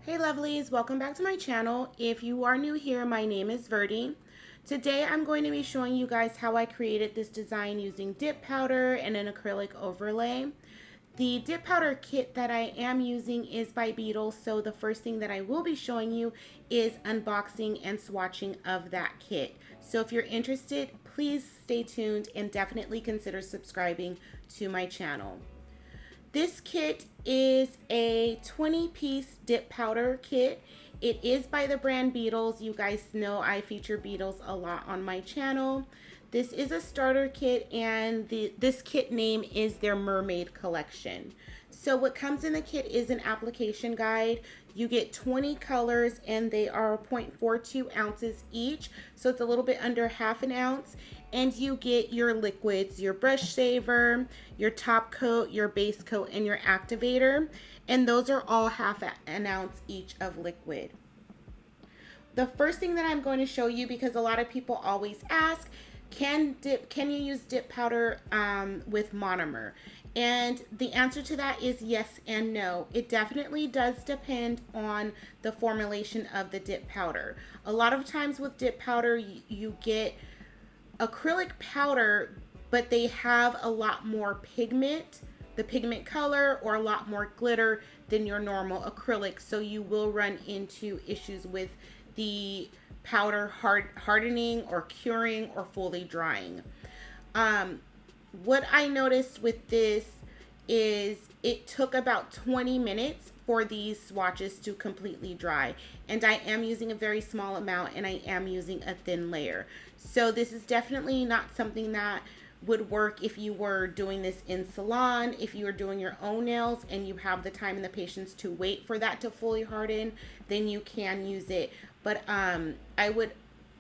Hey lovelies, welcome back to my channel. If you are new here, my name is Verdie. Today I'm going to be showing you guys how I created this design using dip powder and an acrylic overlay. The dip powder kit that I am using is by Beetles, so the first thing that I will be showing you is unboxing and swatching of that kit. So if you're interested, please stay tuned and definitely consider subscribing to my channel. This kit is a 20-piece dip powder kit. It is by the brand Beetles. You guys know I feature Beetles a lot on my channel. This is a starter kit, and this kit name is their Mermaid Collection. So what comes in the kit is an application guide. You get 20 colors and they are 0.42 ounces each. So it's a little bit under half an ounce. And you get your liquids, your brush saver, your top coat, your base coat, and your activator. And those are all half an ounce each of liquid. The first thing that I'm going to show you, because a lot of people always ask, can you use dip powder with monomer? And the answer to that is yes and no. It definitely does depend on the formulation of the dip powder. A lot of times with dip powder, you get acrylic powder, but they have a lot more pigment, the pigment color, or a lot more glitter than your normal acrylic. So you will run into issues with the powder hardening or curing or fully drying. What I noticed with this is it took about 20 minutes for these swatches to completely dry, and I am using a very small amount and I am using a thin layer. So this is definitely not something that would work if you were doing this in salon. If you are doing your own nails and you have the time and the patience to wait for that to fully harden, then you can use it. But I would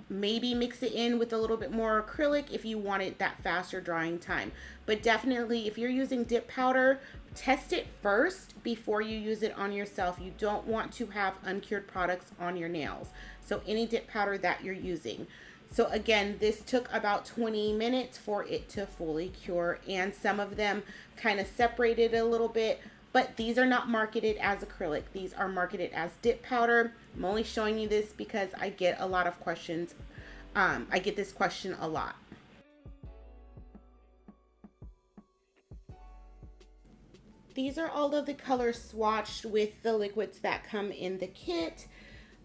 maybe mix it in with a little bit more acrylic if you wanted that faster drying time. But definitely, if you're using dip powder, test it first before you use it on yourself. You don't want to have uncured products on your nails. So any dip powder that you're using. So again, this took about 20 minutes for it to fully cure, and some of them kind of separated a little bit, but these are not marketed as acrylic. These are marketed as dip powder. I'm only showing you this because I get a lot of questions. I get this question a lot. These are all of the colors swatched with the liquids that come in the kit.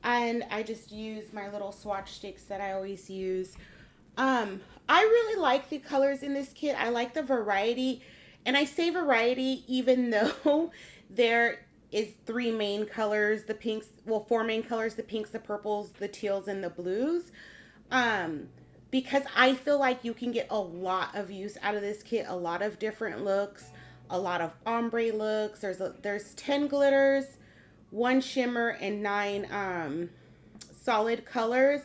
And I just use my little swatch sticks that I always use. I really like the colors in this kit. I like the variety. And I say variety even though there is three main colors, the pinks, well, four main colors, the pinks, the purples, the teals, and the blues. Because I feel like you can get a lot of use out of this kit, a lot of different looks, a lot of ombre looks. There's 10 glitters, 1 shimmer, and 9 solid colors.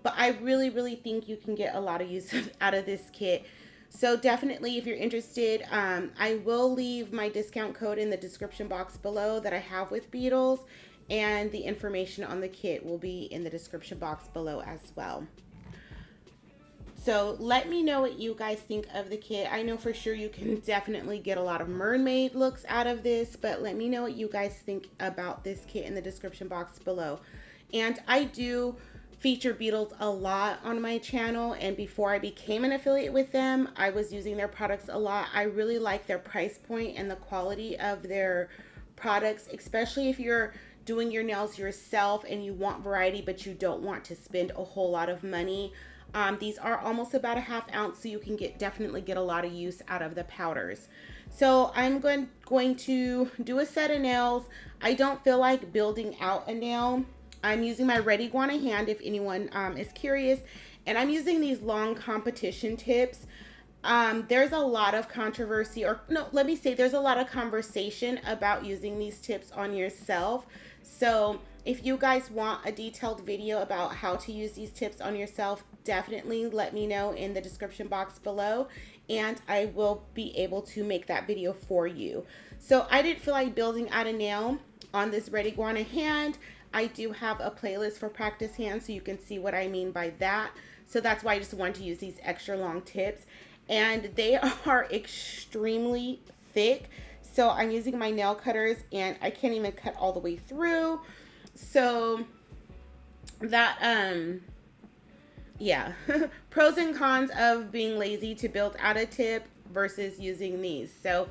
But I really think you can get a lot of use out of this kit. So definitely, if you're interested, I will leave my discount code in the description box below that I have with Beetles, and the information on the kit will be in the description box below as well. So let me know what you guys think of the kit. I know for sure you can definitely get a lot of mermaid looks out of this, but let me know what you guys think about this kit in the description box below. And I do feature Beetles a lot on my channel, and before I became an affiliate with them, I was using their products a lot. I really like their price point and the quality of their products, especially if you're doing your nails yourself and you want variety but you don't want to spend a whole lot of money. These are almost about a half ounce, so you can definitely get a lot of use out of the powders. So I'm going to do a set of nails. I don't feel like building out a nail. I'm using my Red Iguana hand if anyone is curious, and I'm using these long competition tips. There's a lot of controversy, or no, let me say there's a lot of conversation about using these tips on yourself. So if you guys want a detailed video about how to use these tips on yourself, definitely let me know in the description box below, and I will be able to make that video for you. So I didn't feel like building out a nail on this Red Iguana hand. I do have a playlist for practice hands, so you can see what I mean by that. So that's why I just wanted to use these extra long tips, and they are extremely thick. So I'm using my nail cutters, and I can't even cut all the way through. So that yeah. Pros and cons of being lazy to build out a tip versus using these. So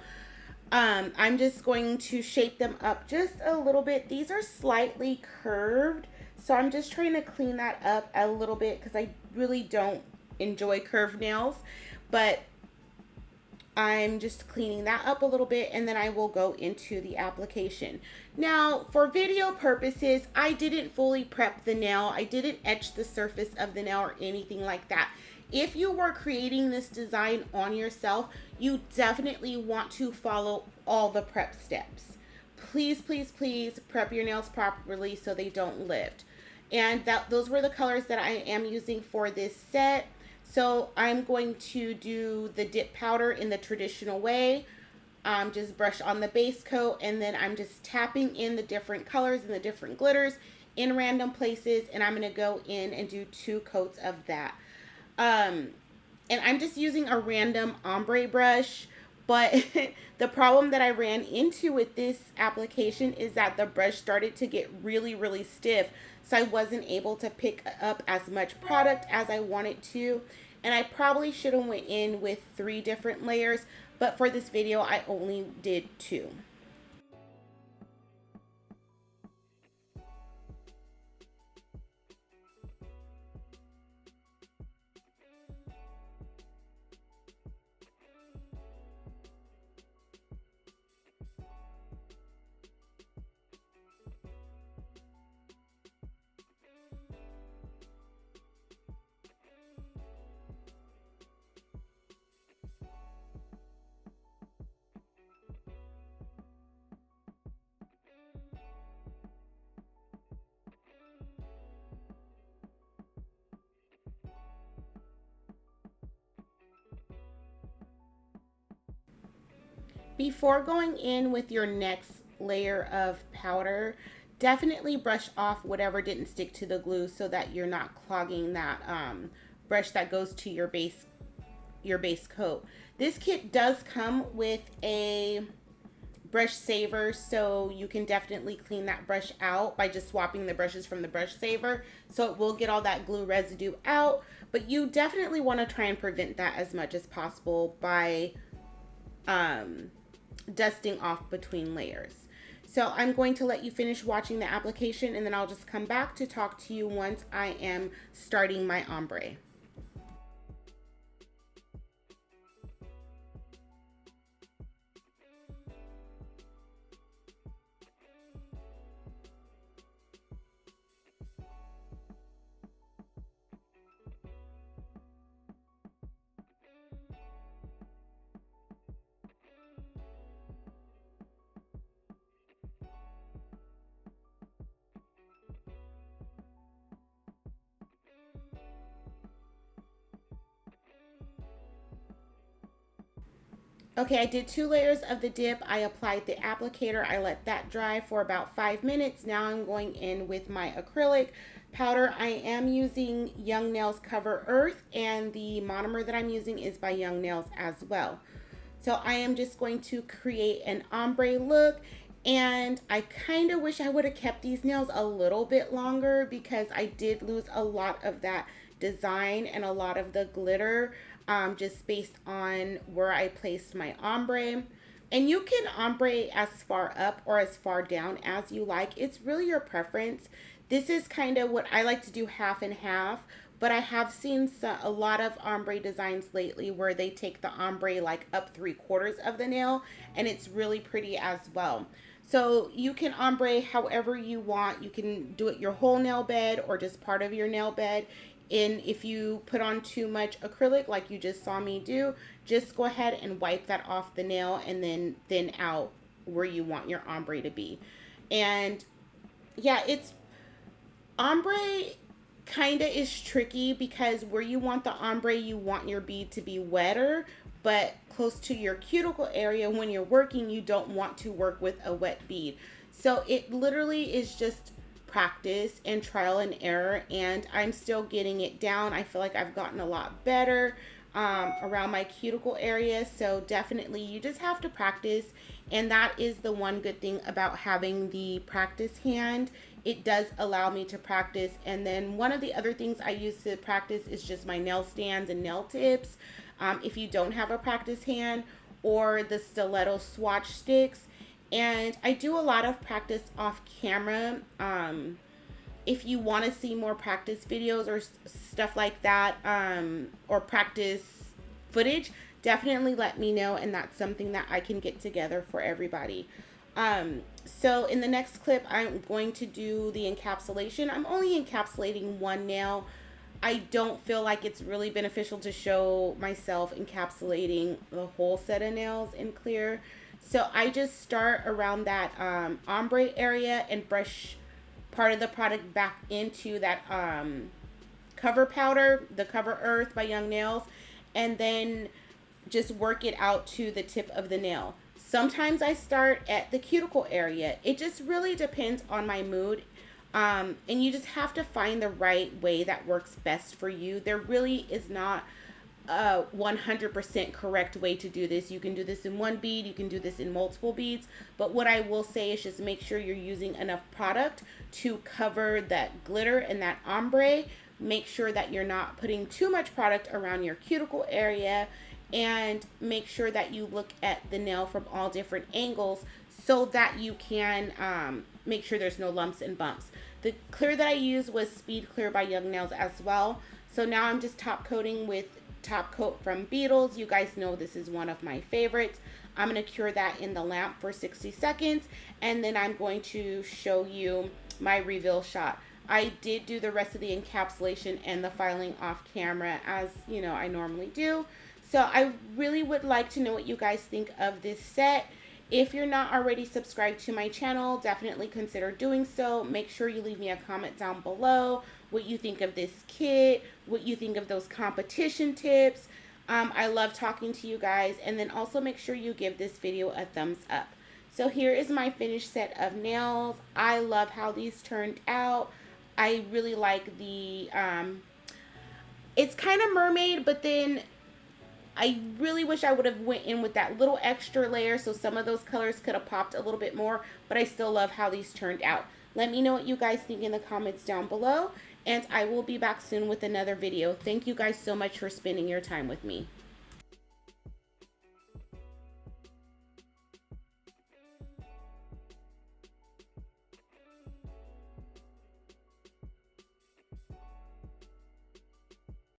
I'm just going to shape them up just a little bit. These are slightly curved, so I'm just trying to clean that up a little bit because I really don't enjoy curved nails. But I'm just cleaning that up a little bit, and then I will go into the application. Now, for video purposes, I didn't fully prep the nail. I didn't etch the surface of the nail or anything like that. If you were creating this design on yourself, you definitely want to follow all the prep steps. Please, please, please prep your nails properly so they don't lift. And those were the colors that I am using for this set. So I'm going to do the dip powder in the traditional way. Just brush on the base coat, and then I'm just tapping in the different colors and the different glitters in random places, and I'm going to go in and do 2 coats of that. And I'm just using a random ombre brush, but the problem that I ran into with this application is that the brush started to get really, really stiff, so I wasn't able to pick up as much product as I wanted to, and I probably should have went in with 3 different layers, but for this video I only did 2. Before going in with your next layer of powder, definitely brush off whatever didn't stick to the glue so that you're not clogging that brush that goes to your base coat. This kit does come with a brush saver, so you can definitely clean that brush out by just swapping the brushes from the brush saver, so it will get all that glue residue out. But you definitely want to try and prevent that as much as possible by dusting off between layers. So I'm going to let you finish watching the application, and then I'll just come back to talk to you once I am starting my ombre. Okay, I did 2 layers of the dip. I applied the applicator. I let that dry for about 5 minutes. Now I'm going in with my acrylic powder. I am using Young Nails Cover Earth, and the monomer that I'm using is by Young Nails as well. So I am just going to create an ombre look, and I kind of wish I would have kept these nails a little bit longer because I did lose a lot of that design and a lot of the glitter just based on where I placed my ombre. And you can ombre as far up or as far down as you like. It's really your preference. This is kind of what I like to do, half and half, but I have seen a lot of ombre designs lately where they take the ombre like up 3/4 of the nail, and it's really pretty as well. So you can ombre however you want. You can do it your whole nail bed or just part of your nail bed. And if you put on too much acrylic like you just saw me do, just go ahead and wipe that off the nail and then thin out where you want your ombre to be. And yeah, it's ombre kind of is tricky because where you want the ombre, you want your bead to be wetter, but close to your cuticle area when you're working, you don't want to work with a wet bead. So it literally is just practice and trial and error, and I'm still getting it down. I feel like I've gotten a lot better around my cuticle area, so definitely you just have to practice And that is the one good thing about having the practice hand. It does allow me to practice. And then one of the other things I use to practice is just my nail stands and nail tips. If you don't have a practice hand, or the stiletto swatch sticks. And I do a lot of practice off camera. If you want to see more practice videos or stuff like that, or practice footage, definitely let me know, and that's something that I can get together for everybody. So in the next clip, I'm going to do the encapsulation. I'm only encapsulating one nail. I don't feel like it's really beneficial to show myself encapsulating the whole set of nails in clear. So I just start around that ombre area and brush part of the product back into that cover powder, the Cover Earth by Young Nails, and then just work it out to the tip of the nail. Sometimes I start at the cuticle area. It just really depends on my mood. And you just have to find the right way that works best for you. There really is not a 100% correct way to do this. You can do this in one bead, you can do this in multiple beads, but what I will say is just make sure you're using enough product to cover that glitter and that ombre. Make sure that you're not putting too much product around your cuticle area, and make sure that you look at the nail from all different angles so that you can make sure there's no lumps and bumps. The clear that I used was Speed Clear by Young Nails as well. So now I'm just top coating with Top Coat from Beetles. You guys know this is one of my favorites. I'm going to cure that in the lamp for 60 seconds, and then I'm going to show you my reveal shot. I did do the rest of the encapsulation and the filing off camera, as you know I normally do. So I really would like to know what you guys think of this set. If you're not already subscribed to my channel, definitely consider doing so. Make sure you leave me a comment down below what you think of this kit, what you think of those competition tips. I love talking to you guys. And then also make sure you give this video a thumbs up. So here is my finished set of nails. I love how these turned out. I really like the, it's kind of mermaid, but then I really wish I would have went in with that little extra layer so some of those colors could have popped a little bit more, but I still love how these turned out. Let me know what you guys think in the comments down below, and I will be back soon with another video. Thank you guys so much for spending your time with me.